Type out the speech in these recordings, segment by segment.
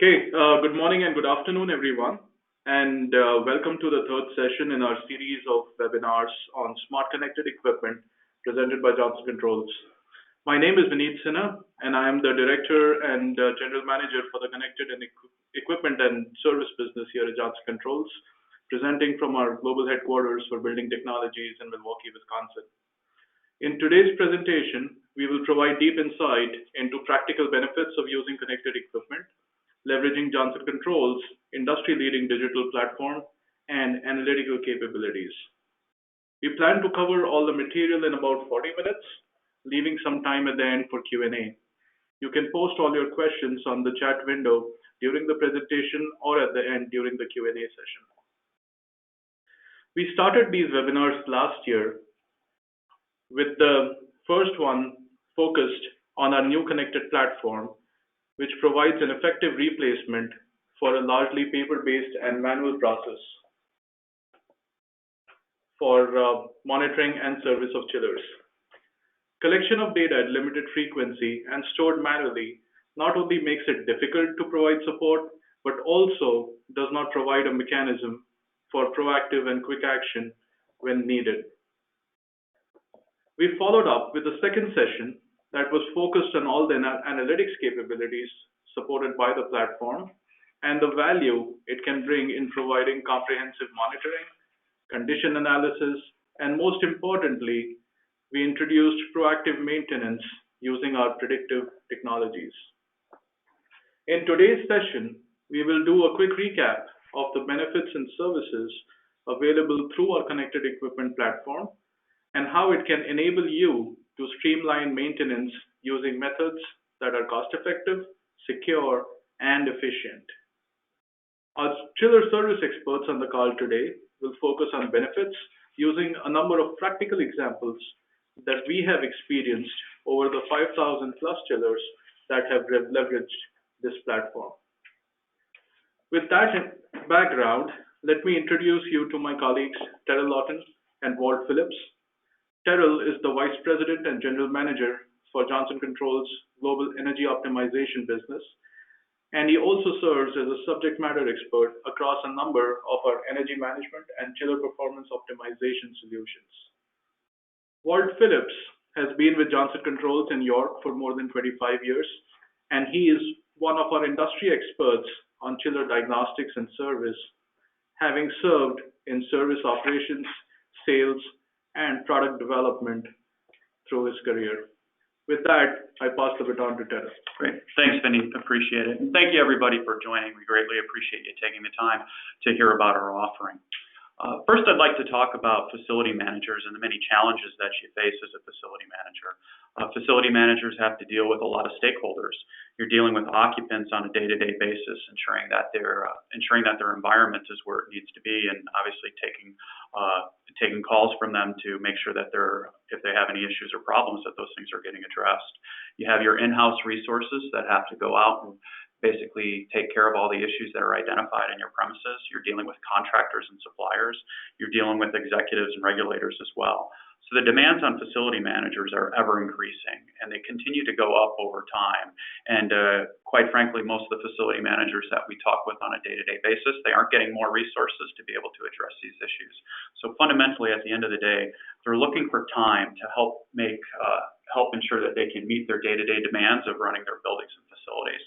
Okay, good morning and good afternoon, everyone, and welcome to the third session in our series of webinars on smart connected equipment presented by Johnson Controls. My name is Vineet Sinha, and I am the Director and General Manager for the Connected and Equipment and Service business here at Johnson Controls, presenting from our global headquarters for building technologies in Milwaukee, Wisconsin. In today's presentation, we will provide deep insight into practical benefits of using connected equipment, leveraging Johnson Controls' industry-leading digital platform and analytical capabilities. We plan to cover all the material in about 40 minutes, leaving some time at the end for Q&A. You can post all your questions on the chat window during the presentation or at the end during the Q&A session. We started these webinars last year with the first one focused on our new connected platform, which provides an effective replacement for a largely paper-based and manual process for monitoring and service of chillers. Collection of data at limited frequency and stored manually not only makes it difficult to provide support, but also does not provide a mechanism for proactive and quick action when needed. We followed up with a second session that was focused on all the analytics capabilities supported by the platform and the value it can bring in providing comprehensive monitoring, condition analysis, and most importantly, we introduced proactive maintenance using our predictive technologies. In today's session, we will do a quick recap of the benefits and services available through our connected equipment platform and how it can enable you to streamline maintenance using methods that are cost-effective, secure, and efficient. Our chiller service experts on the call today will focus on benefits using a number of practical examples that we have experienced over the 5,000 plus chillers that have leveraged this platform. With that background, let me introduce you to my colleagues, Terrell Lawton and Walt Phillips. Terrell is the Vice President and General Manager for Johnson Controls' Global Energy Optimization business, and he also serves as a subject matter expert across a number of our energy management and chiller performance optimization solutions. Walt Phillips has been with Johnson Controls in York for more than 25 years, and he is one of our industry experts on chiller diagnostics and service, having served in service operations, sales, and product development through his career. With that, I pass the baton to Terrell. Great. Thanks, Vinny. Appreciate it. And thank you, everybody, for joining. We greatly appreciate you taking the time to hear about our offering. First, I'd like to talk about facility managers and the many challenges that you face as a facility manager. Facility managers have to deal with a lot of stakeholders. You're dealing with occupants on a day-to-day basis, ensuring that their environment is where it needs to be, and obviously taking calls from them to make sure that if they have any issues or problems, that those things are getting addressed. You have your in-house resources that have to go out and basically take care of all the issues that are identified in your premises. You're dealing with contractors and suppliers. You're dealing with executives and regulators as well. So the demands on facility managers are ever increasing, and they continue to go up over time. And quite frankly, most of the facility managers that we talk with on a day-to-day basis, they aren't getting more resources to be able to address these issues. So fundamentally, at the end of the day, they're looking for time to help ensure that they can meet their day-to-day demands of running their buildings and facilities.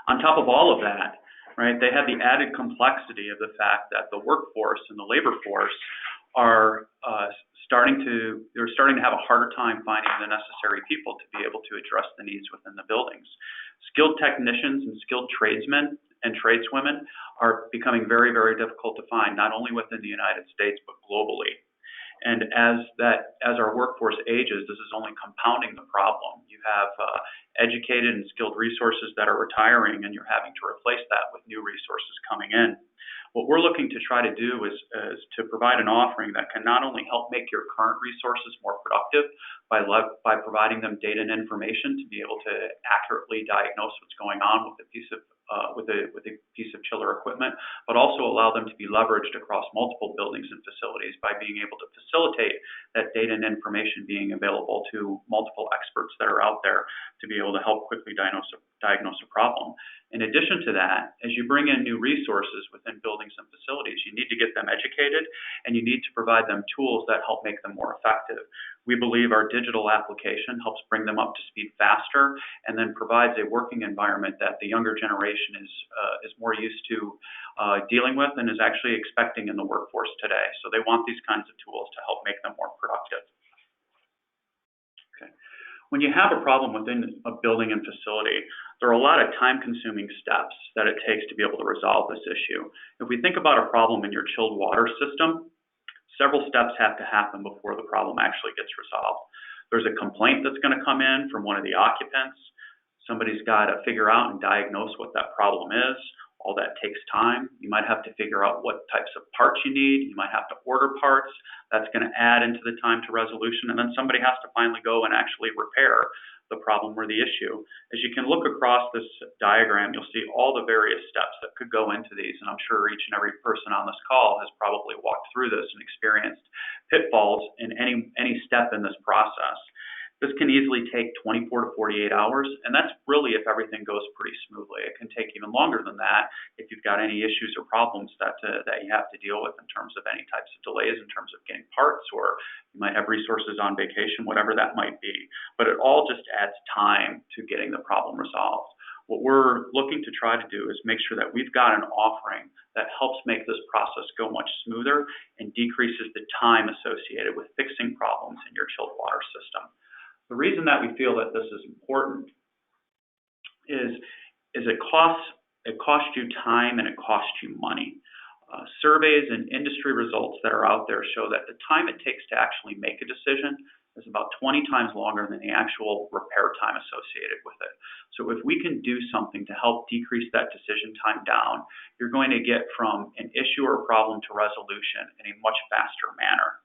On top of all of that, right, they have the added complexity of the fact that the workforce and the labor force are starting to have a harder time finding the necessary people to be able to address the needs within the buildings. Skilled technicians and skilled tradesmen and tradeswomen are becoming very, very difficult to find, not only within the United States, but globally. And as our workforce ages, this is only compounding the problem. You have educated and skilled resources that are retiring, and you're having to replace that with new resources coming in. What we're looking to try to do is to provide an offering that can not only help make your current resources more productive by providing them data and information to be able to accurately diagnose what's going on with a piece of chiller equipment, but also allow them to be leveraged across multiple buildings and facilities by being able to facilitate that data and information being available to multiple experts that are out there to be able to help quickly diagnose diagnose a problem. In addition to that, as you bring in new resources within buildings and facilities, you need to get them educated and you need to provide them tools that help make them more effective. We believe our digital application helps bring them up to speed faster and then provides a working environment that the younger generation is more used to dealing with and is actually expecting in the workforce today. So they want these kinds of tools to help make them more productive. Okay. When you have a problem within a building and facility, there are a lot of time-consuming steps that it takes to be able to resolve this issue. If we think about a problem in your chilled water system, several steps have to happen before the problem actually gets resolved. There's a complaint that's going to come in from one of the occupants. Somebody's got to figure out and diagnose what that problem is. All that takes time. You might have to figure out what types of parts you need. You might have to order parts. That's going to add into the time to resolution. And then somebody has to finally go and actually repair the problem or the issue. As you can look across this diagram, you'll see all the various steps that could go into these. And I'm sure each and every person on this call has probably walked through this and experienced pitfalls in any step in this process. This can easily take 24 to 48 hours, and that's really if everything goes pretty smoothly. It can take even longer than that if you've got any issues or problems that you have to deal with in terms of any types of delays, in terms of getting parts, or you might have resources on vacation, whatever that might be. But it all just adds time to getting the problem resolved. What we're looking to try to do is make sure that we've got an offering that helps make this process go much smoother and decreases the time associated with fixing problems in your chilled water system. The reason that we feel that this is important is it costs you time and it costs you money. Surveys and industry results that are out there show that the time it takes to actually make a decision is about 20 times longer than the actual repair time associated with it. So if we can do something to help decrease that decision time down, you're going to get from an issue or problem to resolution in a much faster manner.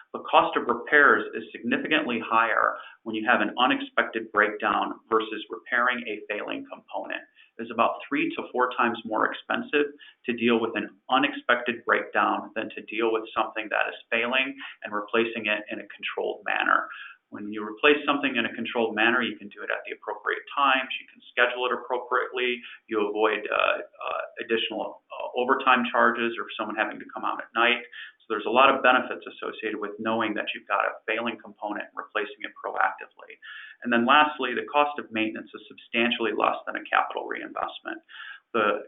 The cost of repairs is significantly higher when you have an unexpected breakdown versus repairing a failing component. It's about 3 to 4 times more expensive to deal with an unexpected breakdown than to deal with something that is failing and replacing it in a controlled manner. When you replace something in a controlled manner, you can do it at the appropriate times, you can schedule it appropriately, you avoid additional overtime charges or someone having to come out at night. So there's a lot of benefits associated with knowing that you've got a failing component and replacing it proactively. And then lastly, the cost of maintenance is substantially less than a capital reinvestment.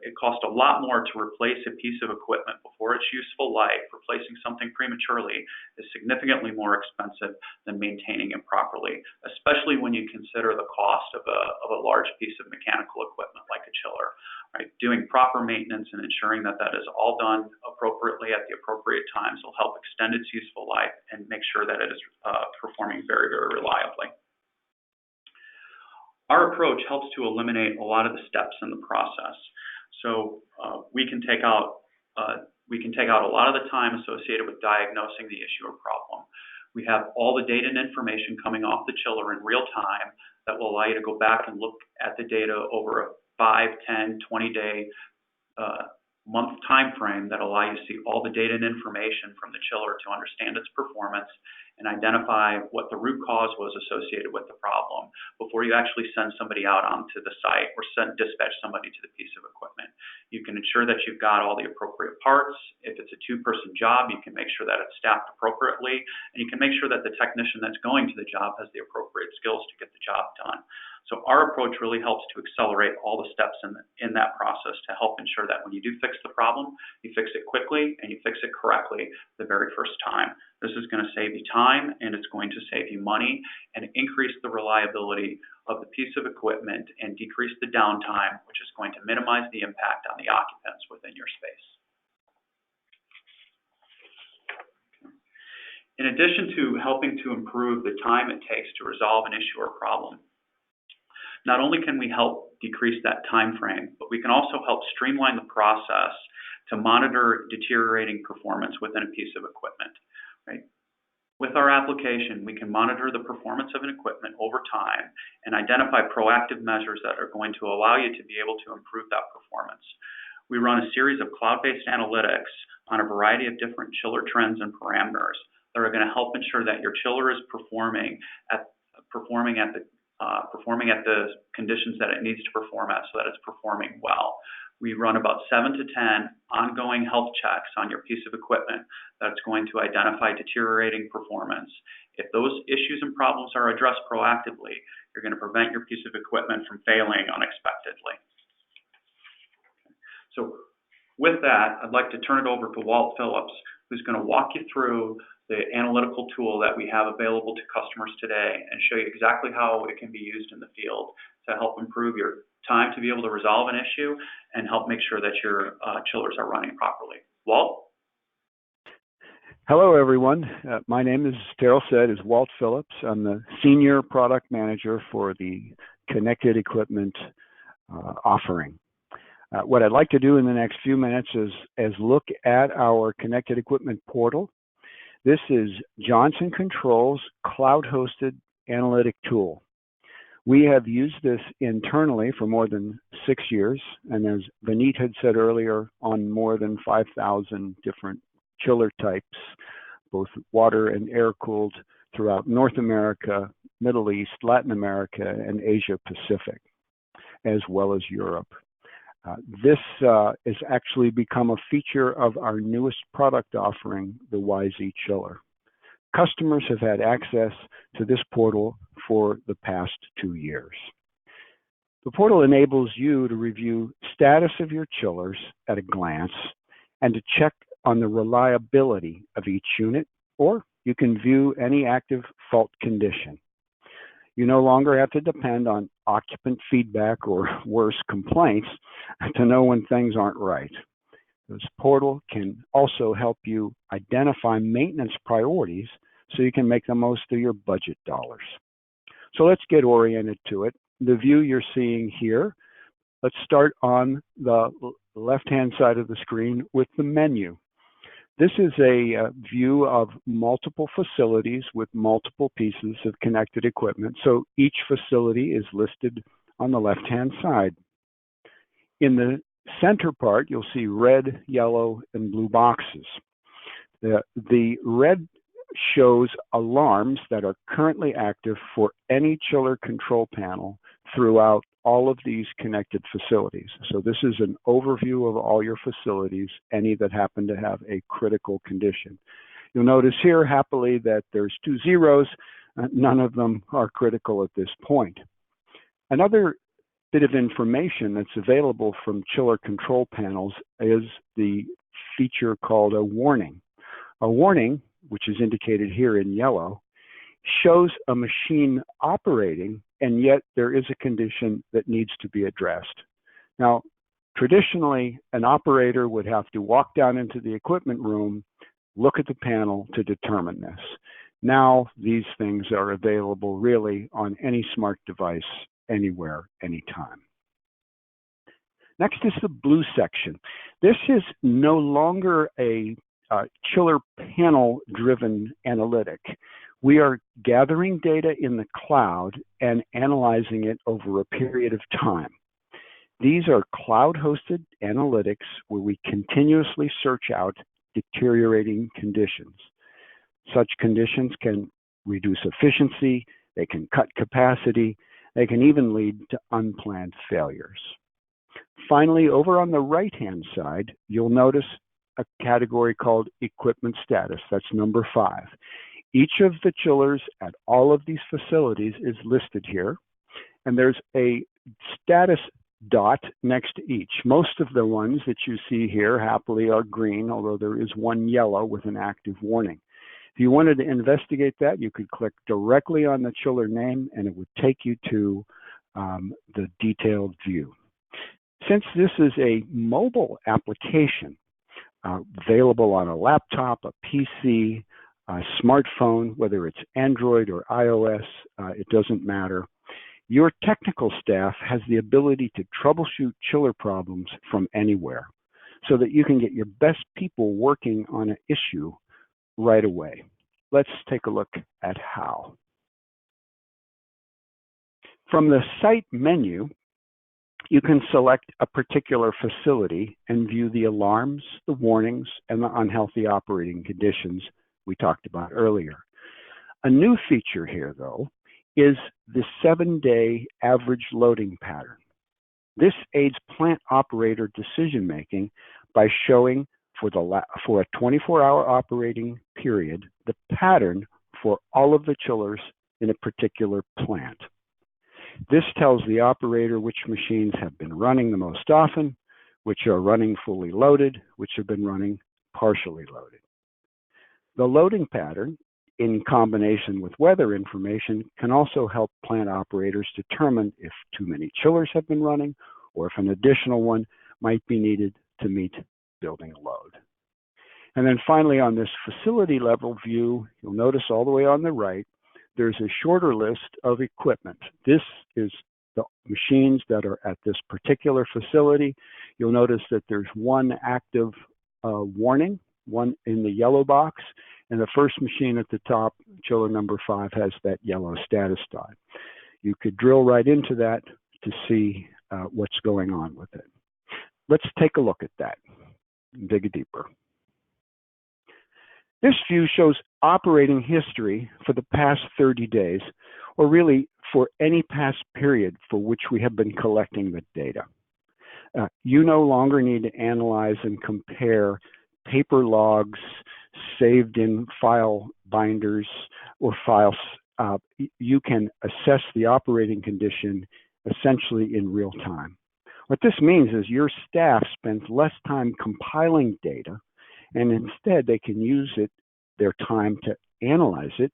It costs a lot more to replace a piece of equipment before its useful life. Replacing something prematurely is significantly more expensive than maintaining it properly, especially when you consider the cost of a large piece of mechanical equipment like a chiller. Right? Doing proper maintenance and ensuring that that is all done appropriately at the appropriate times will help extend its useful life and make sure that it is performing very, very reliably. Our approach helps to eliminate a lot of the steps in the process. So we can take out a lot of the time associated with diagnosing the issue or problem. We have all the data and information coming off the chiller in real time that will allow you to go back and look at the data over a 5, 10, 20-day month time frame that allow you to see all the data and information from the chiller to understand its performance and identify what the root cause was associated with the problem before you actually send somebody out onto the site or dispatch somebody to the piece of equipment. You can ensure that you've got all the appropriate parts. If it's a 2-person job, you can make sure that it's staffed appropriately, and you can make sure that the technician that's going to the job has the appropriate skills to get the job done. So our approach really helps to accelerate all the steps in that process to help ensure that when you do fix the problem, you fix it quickly and you fix it correctly the very first time. This is going to save you time and it's going to save you money and increase the reliability of the piece of equipment and decrease the downtime, which is going to minimize the impact on the occupants within your space. In addition to helping to improve the time it takes to resolve an issue or problem, not only can we help decrease that time frame, but we can also help streamline the process to monitor deteriorating performance within a piece of equipment. Right? With our application, we can monitor the performance of an equipment over time and identify proactive measures that are going to allow you to be able to improve that performance. We run a series of cloud-based analytics on a variety of different chiller trends and parameters that are going to help ensure that your chiller is performing at the performing at the conditions that it needs to perform at so that it's performing well. We run about 7 to 10 ongoing health checks on your piece of equipment that's going to identify deteriorating performance. If those issues and problems are addressed proactively, you're going to prevent your piece of equipment from failing unexpectedly. So with that, I'd like to turn it over to Walt Phillips, who's going to walk you through the analytical tool that we have available to customers today and show you exactly how it can be used in the field to help improve your time to be able to resolve an issue and help make sure that your chillers are running properly. Walt? Hello, everyone. My name, as Terrell said, is Walt Phillips. I'm the Senior Product Manager for the Connected Equipment offering. What I'd like to do in the next few minutes is look at our Connected Equipment portal. This is Johnson Controls cloud-hosted analytic tool. We have used this internally for more than 6 years, and as Vineet had said earlier, on more than 5,000 different chiller types, both water and air-cooled, throughout North America, Middle East, Latin America, and Asia Pacific, as well as Europe. This has actually become a feature of our newest product offering, the YZ Chiller. Customers have had access to this portal for the past 2 years. The portal enables you to review status of your chillers at a glance and to check on the reliability of each unit, or you can view any active fault condition. You no longer have to depend on occupant feedback or worse, complaints to know when things aren't right. This portal can also help you identify maintenance priorities so you can make the most of your budget dollars. So let's get oriented to it. The view you're seeing here, let's start on the left-hand side of the screen with the menu. This is a view of multiple facilities with multiple pieces of connected equipment. So each facility is listed on the left-hand side. In the center part, you'll see red, yellow, and blue boxes. The red shows alarms that are currently active for any chiller control panel throughout all of these connected facilities. So this is an overview of all your facilities, any that happen to have a critical condition. You'll notice here, happily, that there's 2 zeros. None of them are critical at this point. Another bit of information that's available from chiller control panels is the feature called a warning. A warning, which is indicated here in yellow, shows a machine operating, and yet there is a condition that needs to be addressed. Now, traditionally, an operator would have to walk down into the equipment room, look at the panel to determine this. Now, these things are available really on any smart device, anywhere, anytime. Next is the blue section. This is no longer a chiller panel-driven analytic. We are gathering data in the cloud and analyzing it over a period of time. These are cloud-hosted analytics where we continuously search out deteriorating conditions. Such conditions can reduce efficiency, they can cut capacity, they can even lead to unplanned failures. Finally, over on the right-hand side, you'll notice a category called equipment status. That's number 5. Each of the chillers at all of these facilities is listed here, and there's a status dot next to each. Most of the ones that you see here happily are green, although there is one yellow with an active warning. If you wanted to investigate that, you could click directly on the chiller name and it would take you to the detailed view. Since this is a mobile application, available on a laptop, a PC, a smartphone, whether it's Android or iOS, it doesn't matter. Your technical staff has the ability to troubleshoot chiller problems from anywhere so that you can get your best people working on an issue right away. Let's take a look at how. From the site menu, you can select a particular facility and view the alarms, the warnings, and the unhealthy operating conditions we talked about earlier. A new feature here, though, is the 7-day average loading pattern. This aids plant operator decision-making by showing for a 24-hour operating period the pattern for all of the chillers in a particular plant. This tells the operator which machines have been running the most often, which are running fully loaded, which have been running partially loaded. The loading pattern, in combination with weather information, can also help plant operators determine if too many chillers have been running or if an additional one might be needed to meet building load. And then finally, on this facility level view, you'll notice all the way on the right, there's a shorter list of equipment. This is the machines that are at this particular facility. You'll notice that there's one active warning, one in the yellow box, and the first machine at the top, chiller number 5, has that yellow status dot. You could drill right into that to see what's going on with it. Let's take a look at that and dig deeper. This view shows operating history for the past 30 days, or really for any past period for which we have been collecting the data. You no longer need to analyze and compare paper logs saved in file binders or files. You can assess the operating condition essentially in real time. What this means is your staff spends less time compiling data, and instead they can use their time to analyze it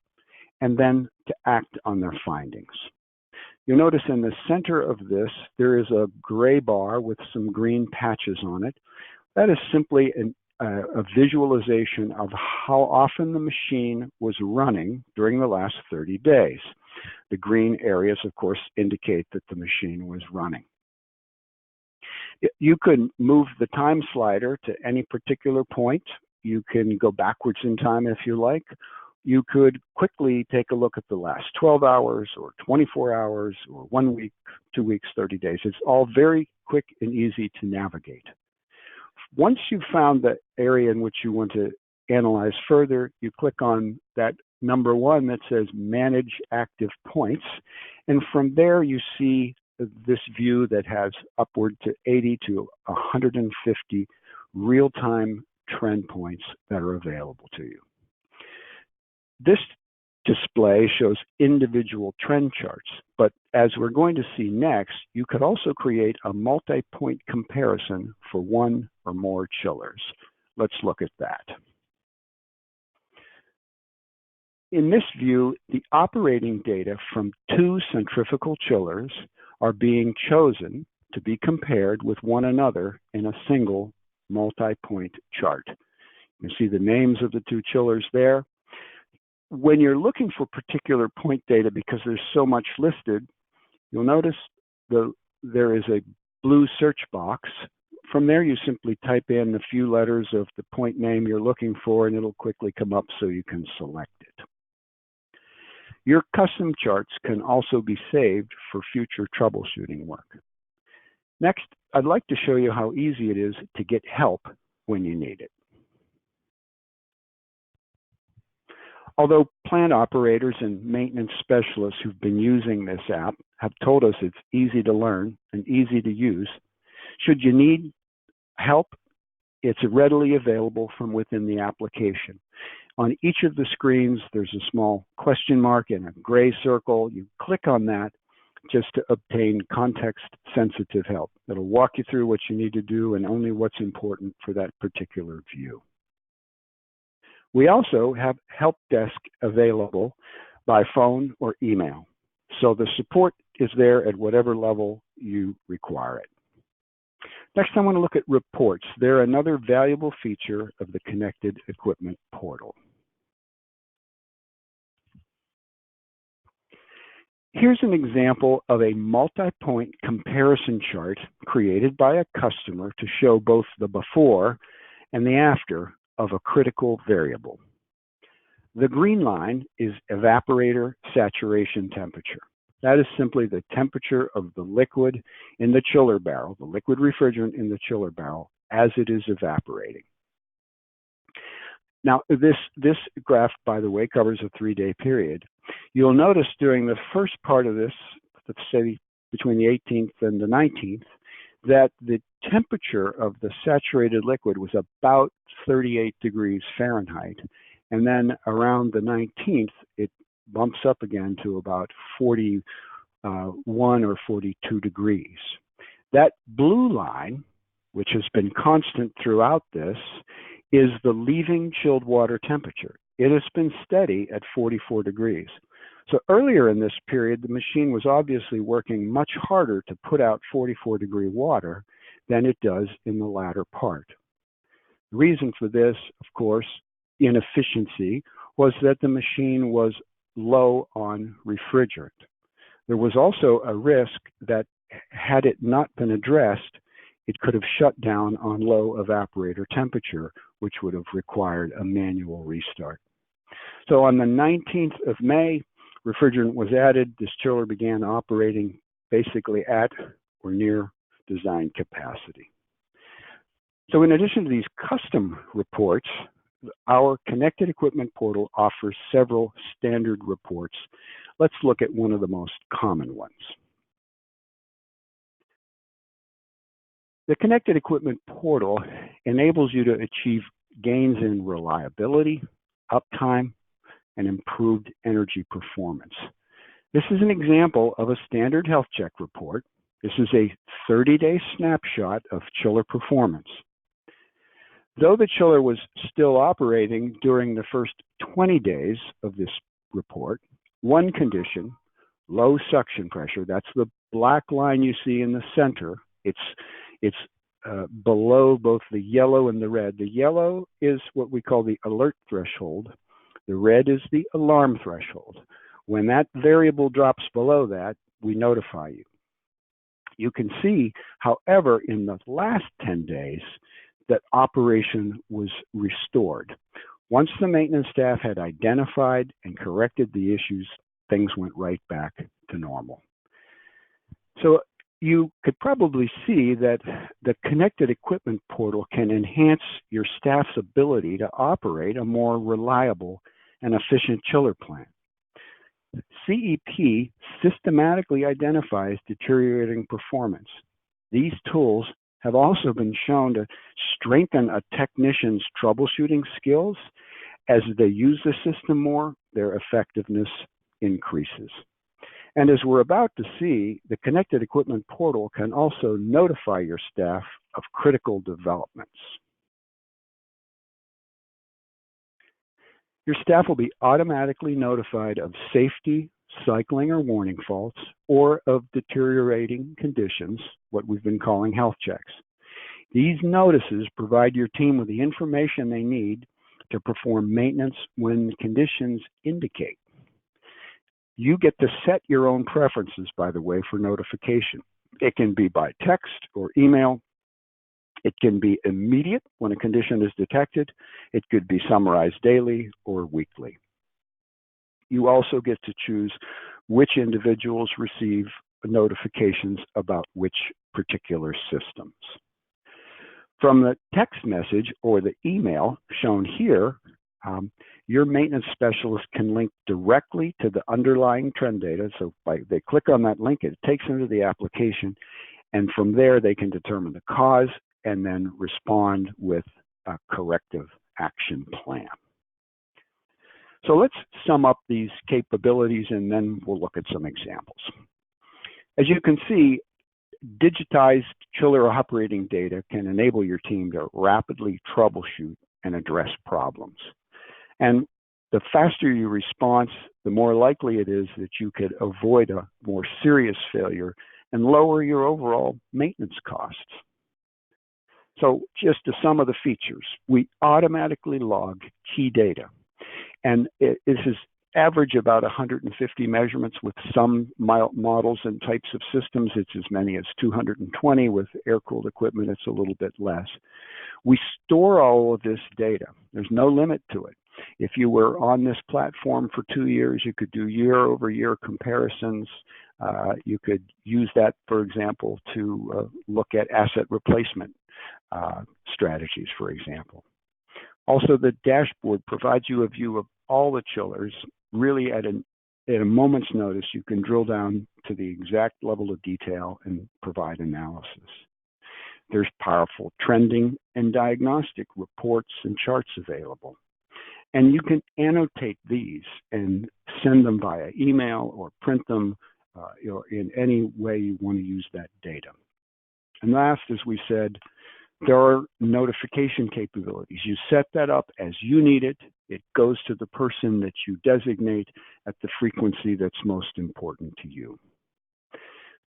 and then to act on their findings. You'll notice in the center of this, there is a gray bar with some green patches on it. That is simply a visualization of how often the machine was running during the last 30 days. The green areas, of course, indicate that the machine was running. You could move the time slider to any particular point. You can go backwards in time if you like. You could quickly take a look at the last 12 hours or 24 hours or 1 week, 2 weeks, 30 days. It's all very quick and easy to navigate. Once you've found the area in which you want to analyze further, you click on that number 1 that says Manage Active Points. And from there, you see this view that has upward to 80 to 150 real-time trend points that are available to you. This display shows individual trend charts, but as we're going to see next, you could also create a multi-point comparison for one or more chillers. Let's look at that. In this view, the operating data from 2 centrifugal chillers are being chosen to be compared with one another in a single multi-point chart. You can see the names of the 2 chillers there. When you're looking for particular point data, because there's so much listed, you'll notice there is a blue search box. From there, you simply type in a few letters of the point name you're looking for, and it'll quickly come up so you can select it. Your custom charts can also be saved for future troubleshooting work. Next, I'd like to show you how easy it is to get help when you need it. Although plant operators and maintenance specialists who've been using this app have told us it's easy to learn and easy to use, should you need help, it's readily available from within the application. On each of the screens, there's a small question mark and a gray circle. You click on that just to obtain context-sensitive help. It'll walk you through what you need to do and only what's important for that particular view. We also have help desk available by phone or email, so the support is there at whatever level you require it. Next, I want to look at reports. They're another valuable feature of the Connected Equipment Portal. Here's an example of a multi-point comparison chart created by a customer to show both the before and the after of a critical variable. The green line is evaporator saturation temperature. That is simply the temperature of the liquid in the chiller barrel, the liquid refrigerant in the chiller barrel, as it is evaporating. Now, this graph, by the way, covers a 3-day period. You'll notice during the first part of this, let's say between the 18th and the 19th, that the temperature of the saturated liquid was about 38 degrees Fahrenheit. And then around the 19th, it bumps up again to about 41 or 42 degrees. That blue line, which has been constant throughout this, is the leaving chilled water temperature. It has been steady at 44 degrees. So earlier in this period, the machine was obviously working much harder to put out 44-degree water than it does in the latter part. The reason for this, of course, inefficiency, was that the machine was low on refrigerant. There was also a risk that had it not been addressed, it could have shut down on low evaporator temperature, which would have required a manual restart. So on the 19th of May, refrigerant was added. This chiller began operating basically at or near design capacity. So in addition to these custom reports, our connected equipment portal offers several standard reports. Let's look at one of the most common ones. The connected equipment portal enables you to achieve gains in reliability, uptime, and improved energy performance. This is an example of a standard health check report. This is a 30-day snapshot of chiller performance. Though the chiller was still operating during the first 20 days of this report, one condition, low suction pressure, that's the black line you see in the center, it's below both the yellow and the red. The yellow is what we call the alert threshold. The red is the alarm threshold. When that variable drops below that, we notify you. You can see, however, in the last 10 days, that operation was restored. Once the maintenance staff had identified and corrected the issues, things went right back to normal. So you could probably see that the connected equipment portal can enhance your staff's ability to operate a more reliable and efficient chiller plant. CEP systematically identifies deteriorating performance. These tools have also been shown to strengthen a technician's troubleshooting skills. As they use the system more, their effectiveness increases. And as we're about to see, the connected equipment portal can also notify your staff of critical developments. Your staff will be automatically notified of safety, cycling, or warning faults, or of deteriorating conditions, what we've been calling health checks. These notices provide your team with the information they need to perform maintenance when conditions indicate. You get to set your own preferences, by the way, for notification. It can be by text or email. It can be immediate when a condition is detected. It could be summarized daily or weekly. You also get to choose which individuals receive notifications about which particular systems. From the text message or the email shown here, your maintenance specialist can link directly to the underlying trend data. So they click on that link, it takes them to the application, and from there they can determine the cause and then respond with a corrective action plan. So let's sum up these capabilities and then we'll look at some examples. As you can see, digitized chiller operating data can enable your team to rapidly troubleshoot and address problems. And the faster your response, the more likely it is that you could avoid a more serious failure and lower your overall maintenance costs. So just to sum of the features, we automatically log key data. And this is average about 150 measurements. With some models and types of systems, it's as many as 220. With air-cooled equipment, it's a little bit less. We store all of this data. There's no limit to it. If you were on this platform for 2 years, you could do year-over-year comparisons. You could use that, for example, to look at asset replacement strategies, for example. Also, the dashboard provides you a view of all the chillers, really at an at a moment's notice, you can drill down to the exact level of detail and provide analysis. There's powerful trending and diagnostic reports and charts available. And you can annotate these and send them via email or print them in any way you want to use that data. And last, as we said, there are notification capabilities. You set that up as you need it. It goes to the person that you designate at the frequency that's most important to you.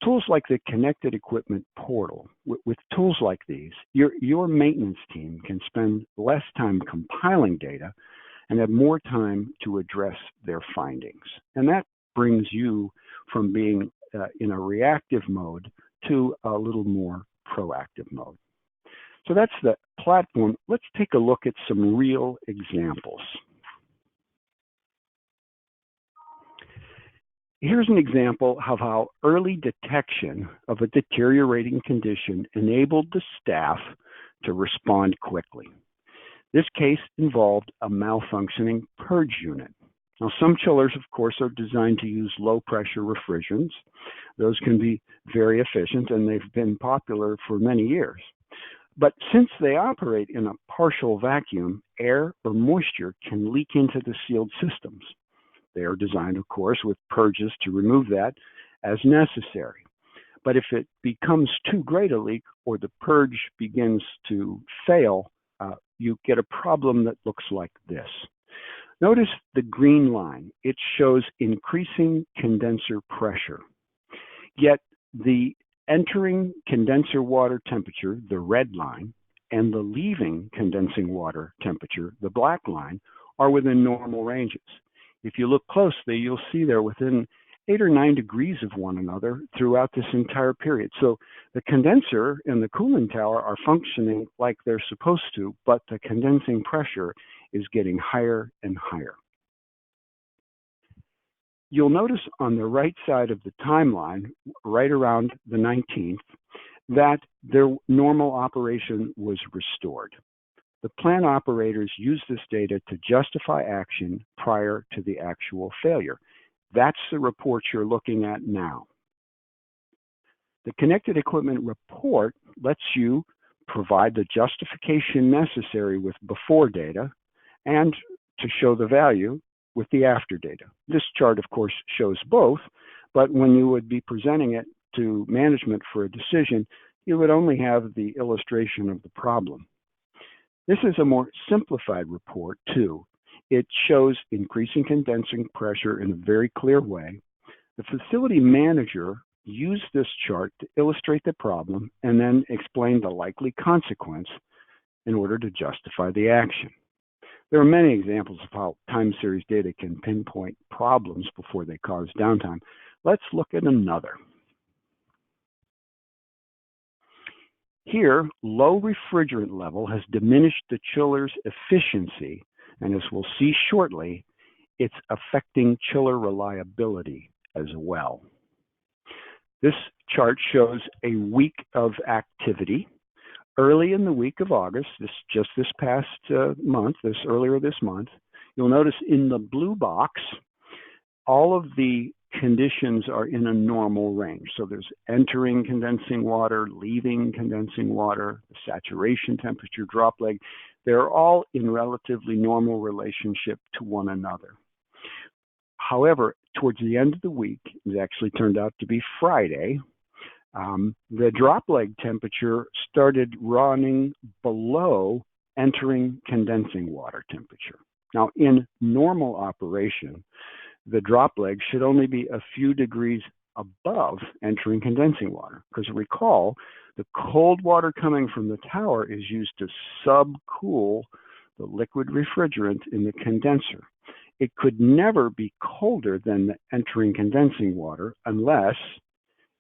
Tools like the Connected Equipment Portal, with tools like these, your maintenance team can spend less time compiling data and have more time to address their findings. And that brings you from being in a reactive mode to a little more proactive mode. So that's the platform. Let's take a look at some real examples. Here's an example of how early detection of a deteriorating condition enabled the staff to respond quickly. This case involved a malfunctioning purge unit. Now, some chillers, of course, are designed to use low-pressure refrigerants. Those can be very efficient, and they've been popular for many years. But since they operate in a partial vacuum, air or moisture can leak into the sealed systems. They are designed, of course, with purges to remove that as necessary. But if it becomes too great a leak or the purge begins to fail, you get a problem that looks like this. Notice the green line. It shows increasing condenser pressure. Yet the entering condenser water temperature, the red line, and the leaving condensing water temperature, the black line, are within normal ranges. If you look closely, you'll see they're within 8 or 9 degrees of one another throughout this entire period. So the condenser and the cooling tower are functioning like they're supposed to, but the condensing pressure is getting higher and higher. You'll notice on the right side of the timeline, right around the 19th, that their normal operation was restored. The plant operators used this data to justify action prior to the actual failure. That's the report you're looking at now. The Connected Equipment Report lets you provide the justification necessary with before data and to show the value with the after data. This chart, of course, shows both, but when you would be presenting it to management for a decision, you would only have the illustration of the problem. This is a more simplified report, too. It shows increasing condensing pressure in a very clear way. The facility manager used this chart to illustrate the problem and then explain the likely consequence in order to justify the action. There are many examples of how time series data can pinpoint problems before they cause downtime. Let's look at another. Here, low refrigerant level has diminished the chiller's efficiency, and as we'll see shortly, it's affecting chiller reliability as well. This chart shows a week of activity. Early in the week of August, just this past month, earlier this month, you'll notice in the blue box, all of the conditions are in a normal range. So there's entering condensing water, leaving condensing water, the saturation temperature, drop leg. They're all in relatively normal relationship to one another. However, towards the end of the week, it actually turned out to be Friday, the drop leg temperature started running below entering condensing water temperature. Now, in normal operation, the drop leg should only be a few degrees above entering condensing water. Because recall, the cold water coming from the tower is used to subcool the liquid refrigerant in the condenser. It could never be colder than the entering condensing water unless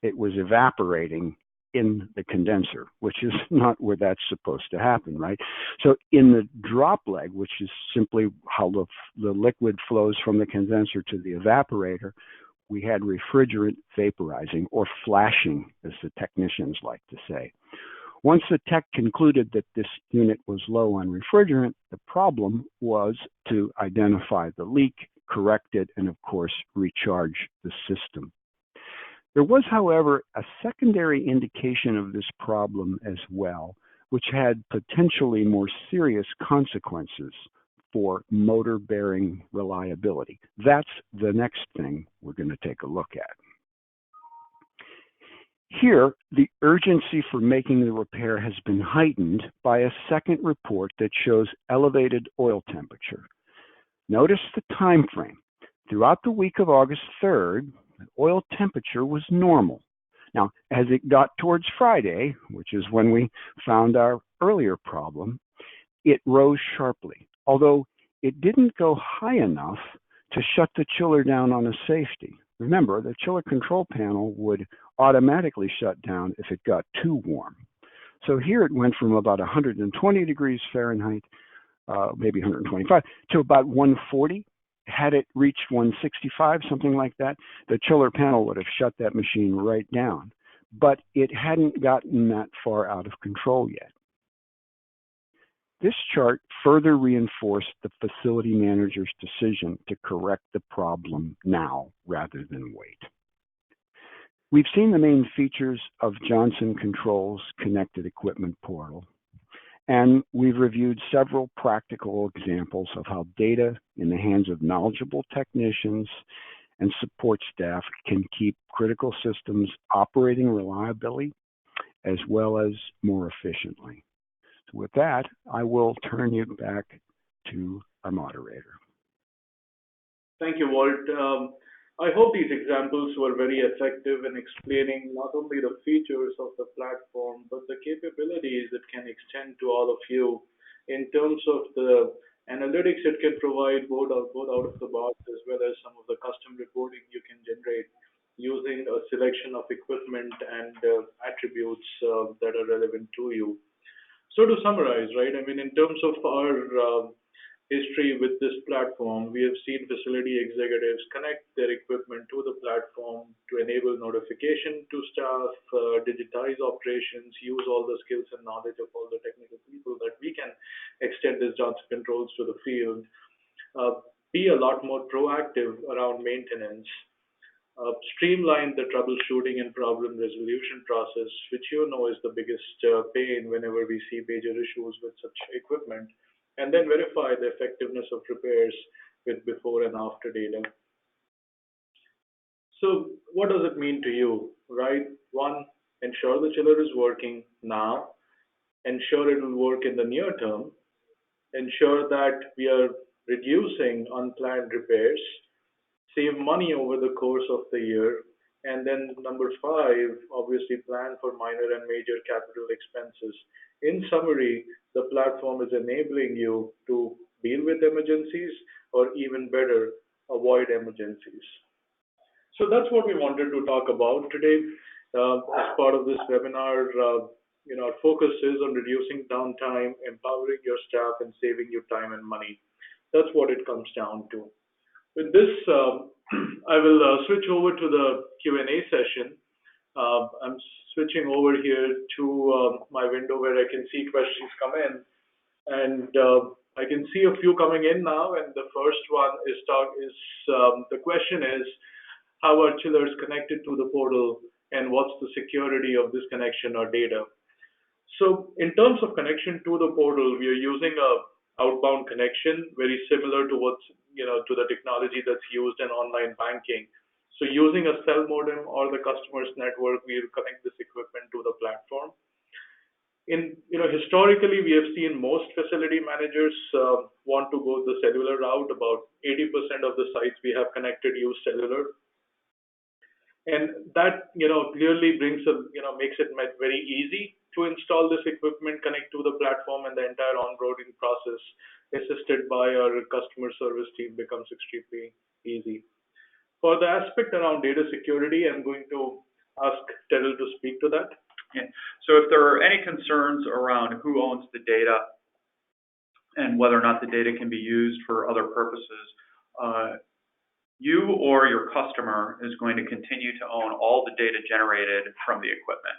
it was evaporating in the condenser, which is not where that's supposed to happen, right? So in the drop leg, which is simply how the liquid flows from the condenser to the evaporator, we had refrigerant vaporizing, or flashing, as the technicians like to say. Once the tech concluded that this unit was low on refrigerant, the problem was to identify the leak correct it, and of course, recharge the system. There was, however, a secondary indication of this problem as well, which had potentially more serious consequences for motor bearing reliability. That's the next thing we're going to take a look at. Here, the urgency for making the repair has been heightened by a second report that shows elevated oil temperature. Notice the time frame. Throughout the week of August 3rd, the oil temperature was normal. Now, as it got towards Friday, which is when we found our earlier problem, it rose sharply, although it didn't go high enough to shut the chiller down on a safety. Remember, the chiller control panel would automatically shut down if it got too warm. So here it went from about 120 degrees Fahrenheit, maybe 125, to about 140. Had it reached 165, something like that, the chiller panel would have shut that machine right down. But it hadn't gotten that far out of control yet. This chart further reinforced the facility manager's decision to correct the problem now rather than wait. We've seen the main features of Johnson Controls Connected Equipment Portal, and we've reviewed several practical examples of how data in the hands of knowledgeable technicians and support staff can keep critical systems operating reliably as well as more efficiently. So with that, I will turn you back to our moderator. Thank you, Walt. I hope these examples were very effective in explaining not only the features of the platform, but the capabilities it can extend to all of you in terms of the analytics it can provide both out of the box as well as some of the custom reporting you can generate using a selection of equipment and attributes that are relevant to you. So to summarize, right, I mean, in terms of our history with this platform, we have seen facility executives connect their equipment to the platform to enable notification to staff, digitize operations, use all the skills and knowledge of all the technical people that we can extend this Johnson Controls to the field, be a lot more proactive around maintenance, streamline the troubleshooting and problem resolution process, which you know is the biggest pain whenever we see major issues with such equipment, and then verify the effectiveness of repairs with before and after data. So what does it mean to you, right? One, ensure the chiller is working now, ensure it will work in the near term, ensure that we are reducing unplanned repairs, save money over the course of the year, and then number 5, obviously plan for minor and major capital expenses. In summary, the platform is enabling you to deal with emergencies or even better, avoid emergencies. So that's what we wanted to talk about today. As part of this webinar, our focus is on reducing downtime, empowering your staff, and saving you time and money. That's what it comes down to. With this, I will switch over to the Q&A session. I'm switching over here to my window where I can see questions come in. And I can see a few coming in now. And the first one is the question is, how are chillers connected to the portal and what's the security of this connection or data? So in terms of connection to the portal, we are using a outbound connection, very similar to to the technology that's used in online banking. So using a cell modem or the customer's network, we will connect this equipment to the platform. Historically, we have seen most facility managers want to go the cellular route. About 80% of the sites we have connected use cellular. And that, clearly makes it very easy to install this equipment, connect to the platform, and the entire onboarding process, assisted by our customer service team, becomes extremely easy. For the aspect around data security, I'm going to ask Terrell to speak to that. Yeah. So if there are any concerns around who owns the data and whether or not the data can be used for other purposes, you or your customer is going to continue to own all the data generated from the equipment.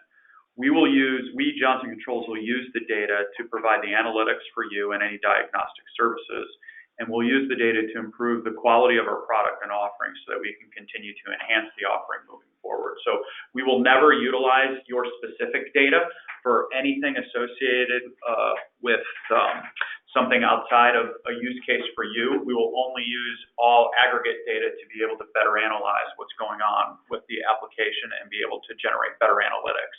We, Johnson Controls, will use the data to provide the analytics for you and any diagnostic services. and we'll use the data to improve the quality of our product and offerings so that we can continue to enhance the offering moving forward. So we will never utilize your specific data for anything associated with something outside of a use case for you. We will only use all aggregate data to be able to better analyze what's going on with the application and be able to generate better analytics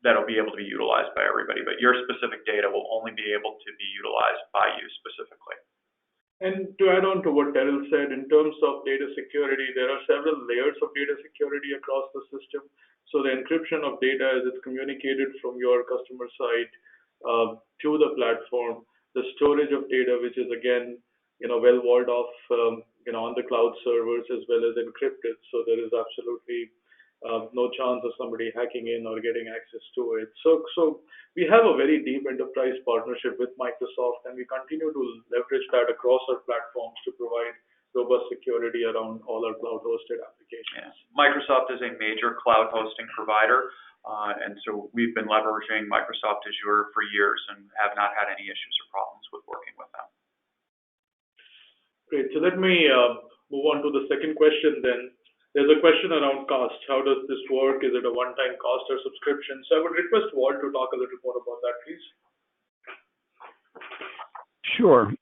that'll be able to be utilized by everybody. But your specific data will only be able to be utilized by you specifically. And to add on to what Terrell said, in terms of data security, there are several layers of data security across the system. So the encryption of data as it's communicated from your customer side to the platform, the storage of data, which is again, well walled off, on the cloud servers as well as encrypted. So there is absolutely no chance of somebody hacking in or getting access to it. So we have a very deep enterprise partnership with Microsoft, and we continue to leverage that across our platforms to provide robust security around all our cloud-hosted applications. Yeah. Microsoft is a major cloud hosting provider, and so we've been leveraging Microsoft Azure for years and have not had any issues or problems with working with them. Great. So let me move on to the second question then. There's a question around cost. How does this work? Is it a one-time cost or subscription? So I would request Walt to talk a little more about that, please. Sure.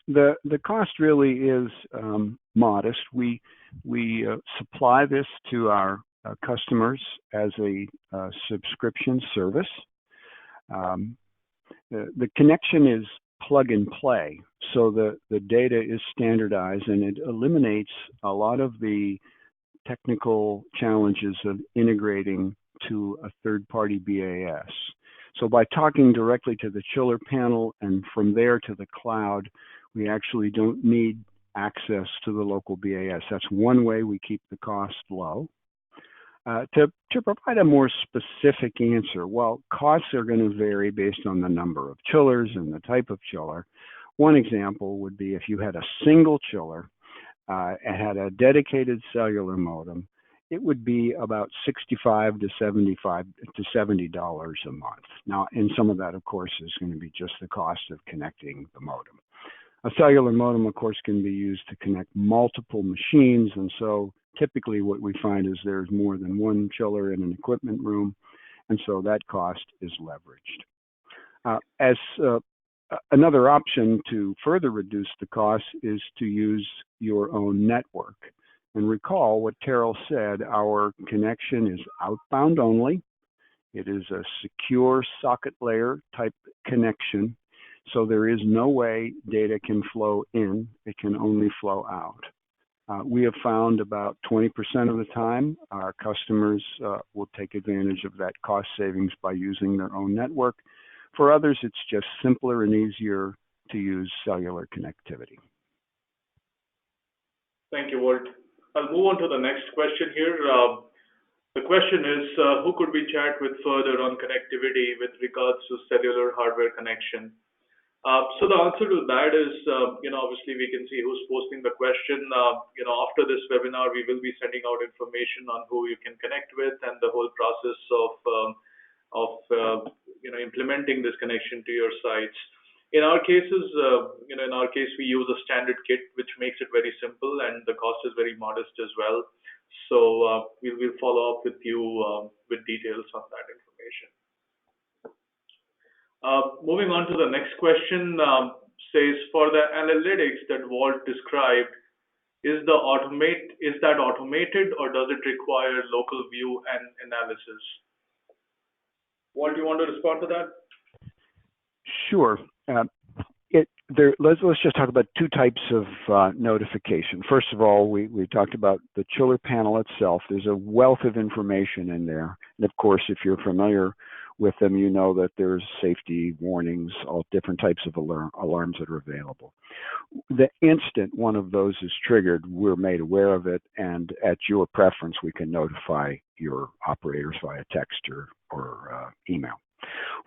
The cost really is modest. We supply this to our customers as a subscription service. The connection is plug and play, so the data is standardized, and it eliminates a lot of the technical challenges of integrating to a third-party BAS. So by talking directly to the chiller panel and from there to the cloud, we actually don't need access to the local BAS. That's one way we keep the cost low. To provide a more specific answer, well, costs are going to vary based on the number of chillers and the type of chiller. One example would be if you had a single chiller and had a dedicated cellular modem, it would be about $65 to $70 a month. Now, and some of that, of course, is going to be just the cost of connecting the modem. A cellular modem, of course, can be used to connect multiple machines, and so typically what we find is there's more than one chiller in an equipment room, and so that cost is leveraged. Another option to further reduce the cost is to use your own network. And recall what Terrell said, our connection is outbound only. It is a secure socket layer type connection, so there is no way data can flow in, it can only flow out. We have found about 20% of the time our customers will take advantage of that cost savings by using their own network. For others, it's just simpler and easier to use cellular connectivity. Thank you, Walt. I'll move on to the next question here. The question is, who could we chat with further on connectivity with regards to cellular hardware connection? So the answer to that is, obviously we can see who's posting the question. After this webinar, we will be sending out information on who you can connect with and the whole process of implementing this connection to your sites. In our cases, we use a standard kit, which makes it very simple, and the cost is very modest as well. So we'll follow up with you with details on that information. Moving on to the next question, says for the analytics that Walt described, is that automated or does it require local view and analysis? Walt, do you want to respond to that? Sure. Let's just talk about two types of notification. First of all, we talked about the chiller panel itself. There's a wealth of information in there. And of course, if you're familiar with them, you know that there's safety warnings, all different types of alarms that are available. The instant one of those is triggered, we're made aware of it, and at your preference, we can notify your operators via text or email.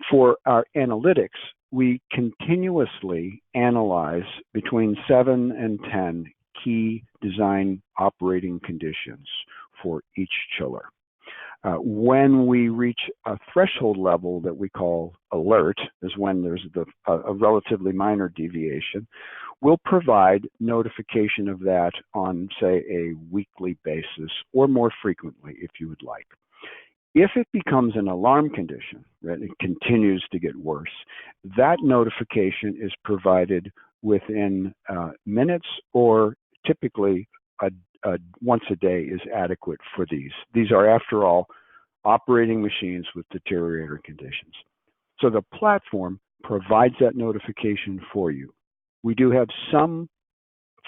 For our analytics, we continuously analyze between 7 and 10 key design operating conditions for each chiller. When we reach a threshold level that we call alert, is when there's a relatively minor deviation, we'll provide notification of that on, say, a weekly basis or more frequently if you would like. If it becomes an alarm condition, right, it continues to get worse, that notification is provided within minutes, or typically once a day is adequate for these. These are, after all, operating machines with deteriorating conditions. So the platform provides that notification for you. We do have some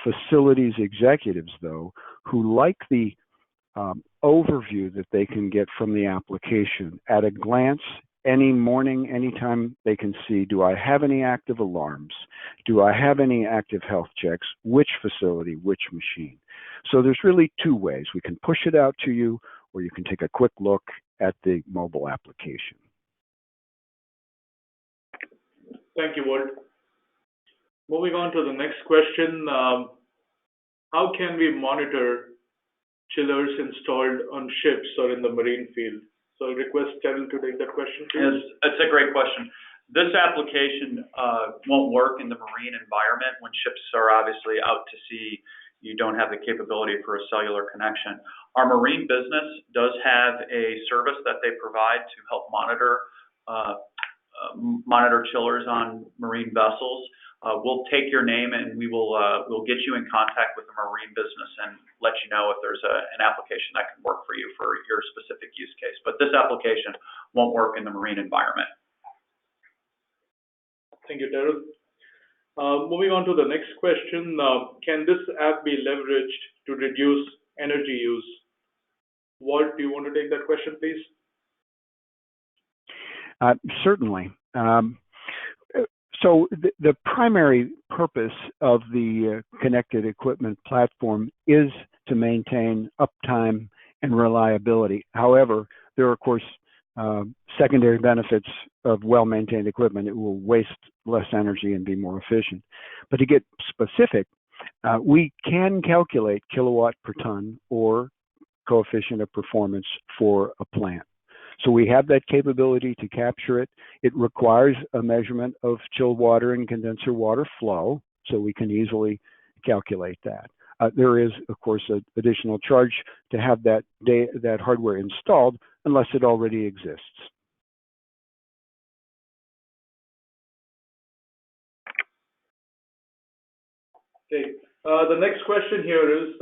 facilities executives, though, who like the overview that they can get from the application. At a glance, any morning, anytime, they can see, do I have any active alarms? Do I have any active health checks? Which facility, which machine? So there's really two ways. We can push it out to you, or you can take a quick look at the mobile application. Thank you, Walt. Moving on to the next question. How can we monitor chillers installed on ships or in the marine field? So I request Terrell to take that question, please. It's a great question. This application won't work in the marine environment. When ships are obviously out to sea, you don't have the capability for a cellular connection. Our marine business does have a service that they provide to help monitor chillers on marine vessels. We'll take your name and we'll get you in contact with the marine business and let you know if there's an application that can work for you for your specific use case. But this application won't work in the marine environment. Thank you, Terrell. Moving on to the next question. Can this app be leveraged to reduce energy use? Walt, do you want to take that question, please? Certainly. So the primary purpose of the connected equipment platform is to maintain uptime and reliability. However, there are, of course, secondary benefits of well-maintained equipment. It will waste less energy and be more efficient. But to get specific, we can calculate kilowatt per ton or coefficient of performance for a plant. So we have that capability to capture it. It requires a measurement of chilled water and condenser water flow, so we can easily calculate that. There is, of course, an additional charge to have that hardware installed unless it already exists. Okay. The next question here is,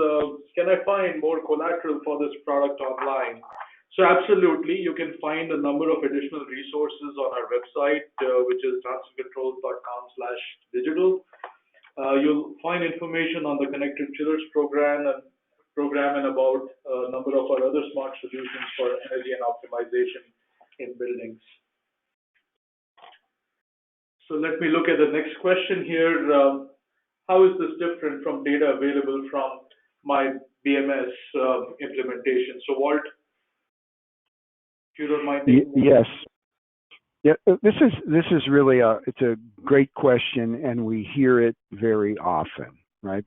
can I find more collateral for this product online? So absolutely, you can find a number of additional resources on our website, which is transfercontrols.com/digital. You'll find information on the Connected Chillers program and about a number of our other smart solutions for energy and optimization in buildings. So let me look at the next question here. How is this different from data available from my BMS implementation? So Walt, if you don't mind. Yes. Yeah, this is really it's a great question, and we hear it very often, right?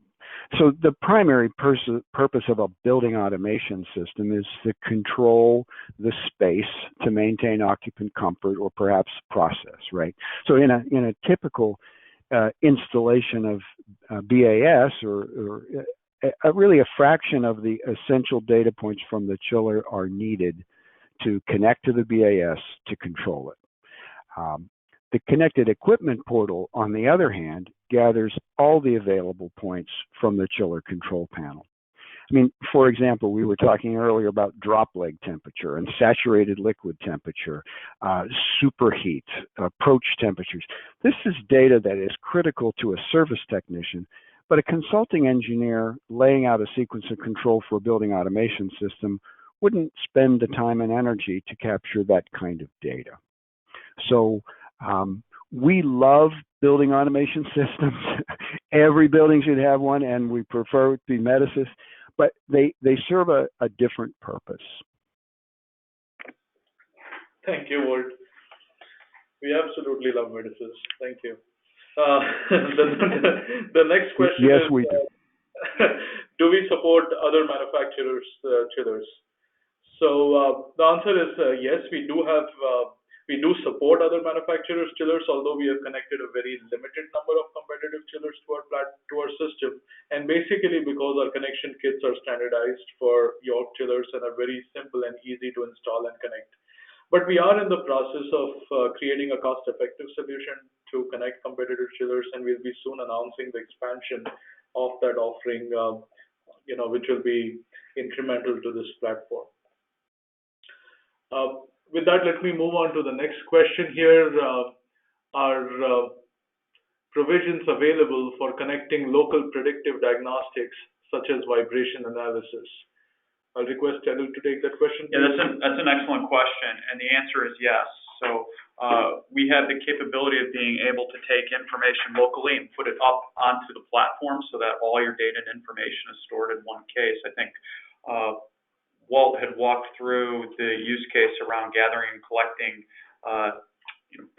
So the primary purpose of a building automation system is to control the space to maintain occupant comfort or perhaps process, right? So in a typical installation of BAS or really a fraction of the essential data points from the chiller are needed to connect to the BAS to control it. The connected equipment portal, on the other hand, gathers all the available points from the chiller control panel. I mean, for example, we were talking earlier about drop leg temperature and saturated liquid temperature, superheat, approach temperatures. This is data that is critical to a service technician, but a consulting engineer laying out a sequence of control for a building automation system wouldn't spend the time and energy to capture that kind of data. So we love building automation systems. Every building should have one, and we prefer it to be Metasys, but they serve a different purpose. Thank you, Walt. We absolutely love Metasys. Thank you. The next question yes, is, we do. do we support other manufacturers' chillers? So the answer is yes, we do support other manufacturers' chillers, although we have connected a very limited number of competitive chillers to our system. And basically because our connection kits are standardized for York chillers and are very simple and easy to install and connect. But we are in the process of creating a cost-effective solution to connect competitive chillers, and we'll be soon announcing the expansion of that offering, which will be incremental to this platform. With that, let me move on to the next question here. Are provisions available for connecting local predictive diagnostics, such as vibration analysis? I'll request Terrell to take that question. Yeah, that's an excellent question, and the answer is yes. So we have the capability of being able to take information locally and put it up onto the platform so that all your data and information is stored in one case. I think Walt had walked through the use case around gathering and collecting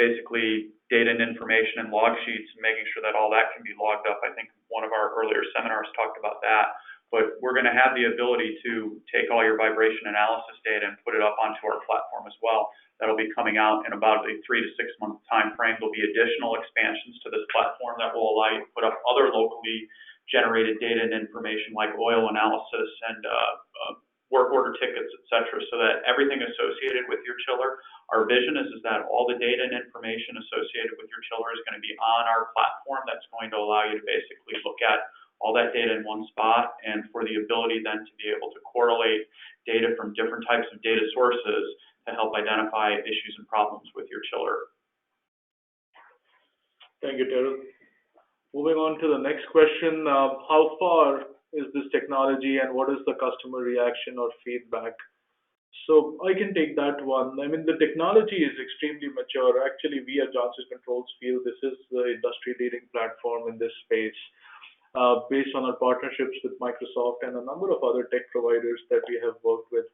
basically data and information and log sheets and making sure that all that can be logged up. I think one of our earlier seminars talked about that. But we're going to have the ability to take all your vibration analysis data and put it up onto our platform as well. That'll be coming out in about a 3 to 6 month time frame. There'll be additional expansions to this platform that will allow you to put up other locally generated data and information like oil analysis and work order tickets, et cetera, so that everything associated with your chiller, our vision is that all the data and information associated with your chiller is going to be on our platform. That's going to allow you to basically look at all that data in one spot, and for the ability then to be able to correlate data from different types of data sources to help identify issues and problems with your chiller. Thank you, Terrell. Moving on to the next question, how far is this technology and what is the customer reaction or feedback? So I can take that one. I mean, the technology is extremely mature. Actually, we at Johnson Controls feel this is the industry-leading platform in this space. Based on our partnerships with Microsoft and a number of other tech providers that we have worked with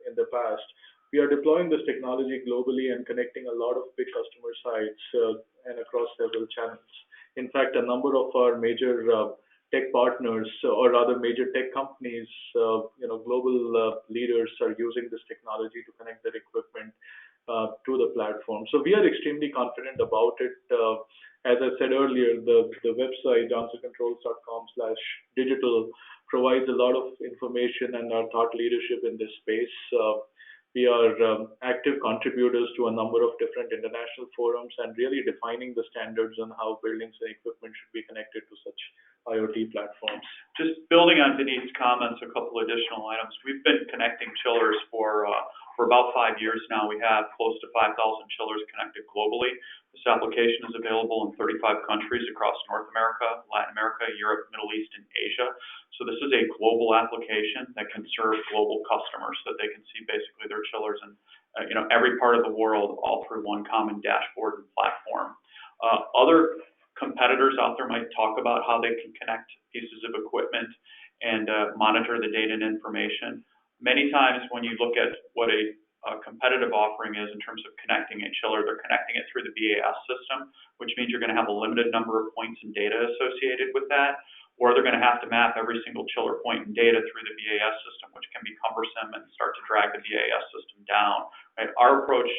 in the past, we are deploying this technology globally and connecting a lot of big customer sites and across several channels. In fact, a number of our major tech partners, or rather major tech companies, global leaders are using this technology to connect their equipment to the platform. So we are extremely confident about it. As I said earlier, the website johnsoncontrols.com/digital provides a lot of information and our thought leadership in this space. We are active contributors to a number of different international forums and really defining the standards on how buildings and equipment should be connected to such IoT platforms. Just building on Vineet's comments, a couple additional items. We've been connecting chillers for about 5 years now. We have close to 5,000 chillers connected globally. This application is available in 35 countries across North America, Latin America, Europe, Middle East, and Asia. So this is a global application that can serve global customers so that they can see basically their chillers in every part of the world, all through one common dashboard and platform. Other competitors out there might talk about how they can connect pieces of equipment and monitor the data and information. Many times when you look at what a competitive offering is in terms of connecting a chiller, they're connecting it through the BAS system, which means you're going to have a limited number of points and data associated with that, or they're going to have to map every single chiller point and data through the BAS system, which can be cumbersome and start to drag the BAS system down. Right? Our approach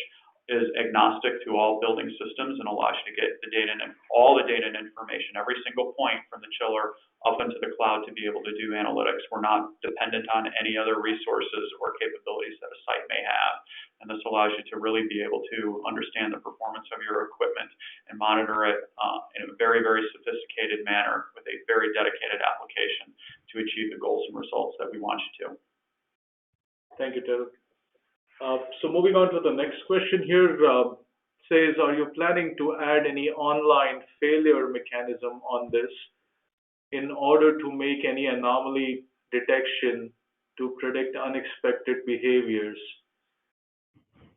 is agnostic to all building systems and allows you to get the data and all the data and information, every single point from the chiller up into the cloud to be able to do analytics. We're not dependent on any other resources or capabilities that a site may have. And this allows you to really be able to understand the performance of your equipment and monitor it in a very, very sophisticated manner with a very dedicated application to achieve the goals and results that we want you to. Thank you, Terrell. So moving on to the next question here, says, are you planning to add any online failure mechanism on this in order to make any anomaly detection to predict unexpected behaviors?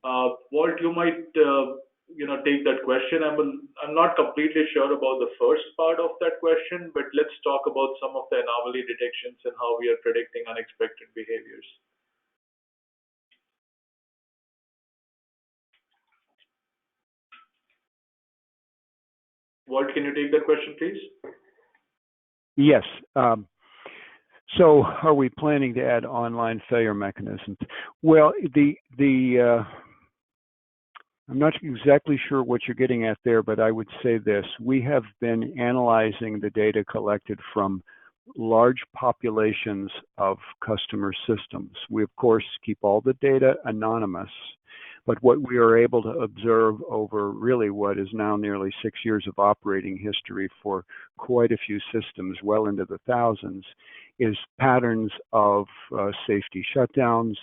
Walt, you might take that question. I'm not completely sure about the first part of that question, but let's talk about some of the anomaly detections and how we are predicting unexpected behaviors. Walt, can you take that question, please? Yes. So, are we planning to add online failure mechanisms? Well, I'm not exactly sure what you're getting at there, but I would say this. We have been analyzing the data collected from large populations of customer systems. We, of course, keep all the data anonymous, but what we are able to observe over really what is now nearly 6 years of operating history for quite a few systems, well into the thousands, is patterns of safety shutdowns,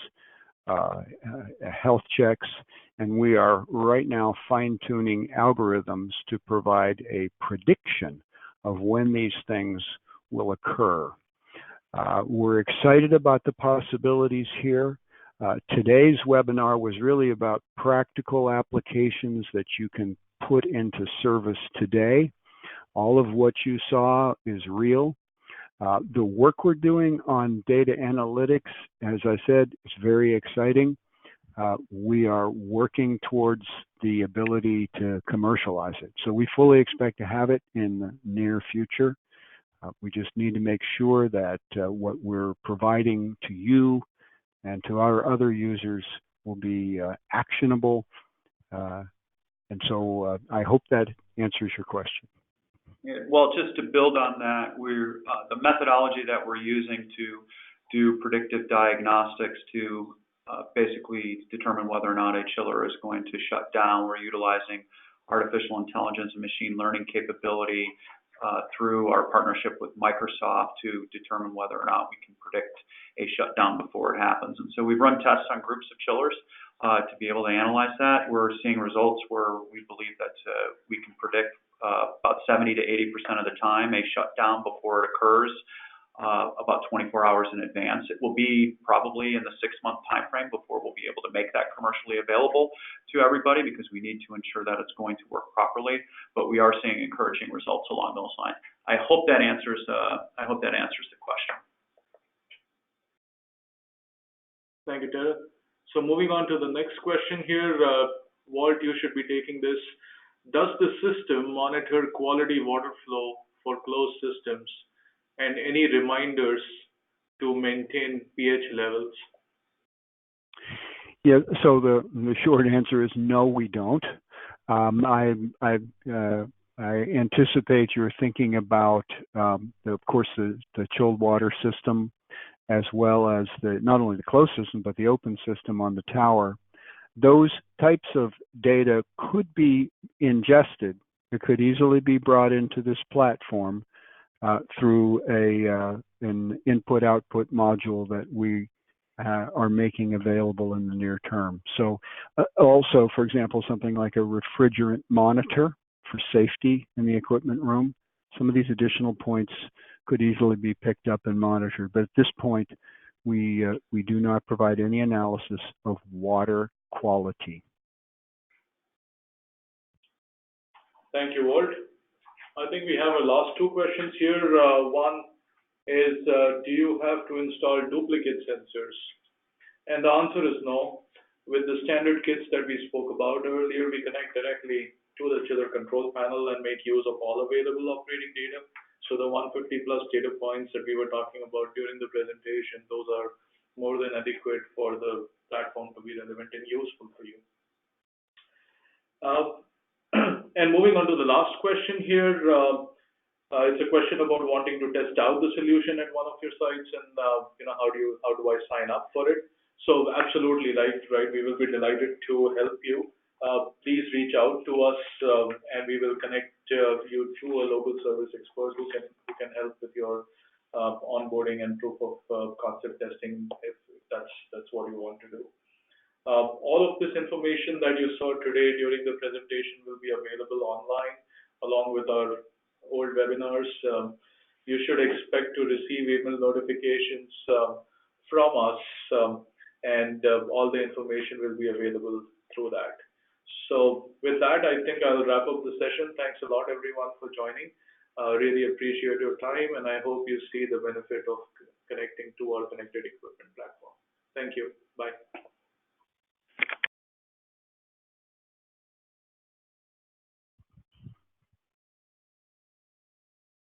health checks, and we are right now fine-tuning algorithms to provide a prediction of when these things will occur. We're excited about the possibilities here. Today's webinar was really about practical applications that you can put into service today. All of what you saw is real. The work we're doing on data analytics, as I said, is very exciting. We are working towards the ability to commercialize it. So we fully expect to have it in the near future. We just need to make sure that what we're providing to you and to our other users will be actionable. And so I hope that answers your question. Yeah, well, just to build on that, we're the methodology that we're using to do predictive diagnostics to basically determine whether or not a chiller is going to shut down. We're utilizing artificial intelligence and machine learning capability through our partnership with Microsoft to determine whether or not we can predict a shutdown before it happens. And so we've run tests on groups of chillers to be able to analyze that. We're seeing results where we believe that we can predict about 70 to 80% of the time a shutdown before it occurs, about 24 hours in advance. It will be probably in the 6-month time frame before we'll be able to make that commercially available to everybody, because we need to ensure that it's going to work properly. But we are seeing encouraging results along those lines. I hope that answers the question. Thank you, Ted. So moving on to the next question here, Walt, you should be taking this. Does the system monitor quality water flow for closed systems and any reminders to maintain pH levels? Yeah, so the short answer is no, we don't. I anticipate you're thinking about, of course, the chilled water system, as well as not only the closed system, but the open system on the tower. Those types of data could be ingested. It could easily be brought into this platform through an input-output module that we are making available in the near term. So also, for example, something like a refrigerant monitor for safety in the equipment room. Some of these additional points could easily be picked up and monitored. But at this point, we do not provide any analysis of water quality. Thank you, Walt. I think we have our last two questions here. One is, do you have to install duplicate sensors? And the answer is no. With the standard kits that we spoke about earlier, we connect directly to the chiller control panel and make use of all available operating data. So the 150 plus data points that we were talking about during the presentation, those are more than adequate for the platform to be relevant and useful for you. And moving on to the last question here, it's a question about wanting to test out the solution at one of your sites, and how do I sign up for it? So absolutely, right. We will be delighted to help you. Please reach out to us, and we will connect you to a local service expert who can help with your onboarding and proof of concept testing if that's what you want to do. All of this information that you saw today during the presentation will be available online along with our old webinars. You should expect to receive email notifications from us, and all the information will be available through that. So with that, I think I'll wrap up the session. Thanks a lot, everyone, for joining. Really appreciate your time, and I hope you see the benefit of connecting to our connected equipment platform. Thank you. Bye.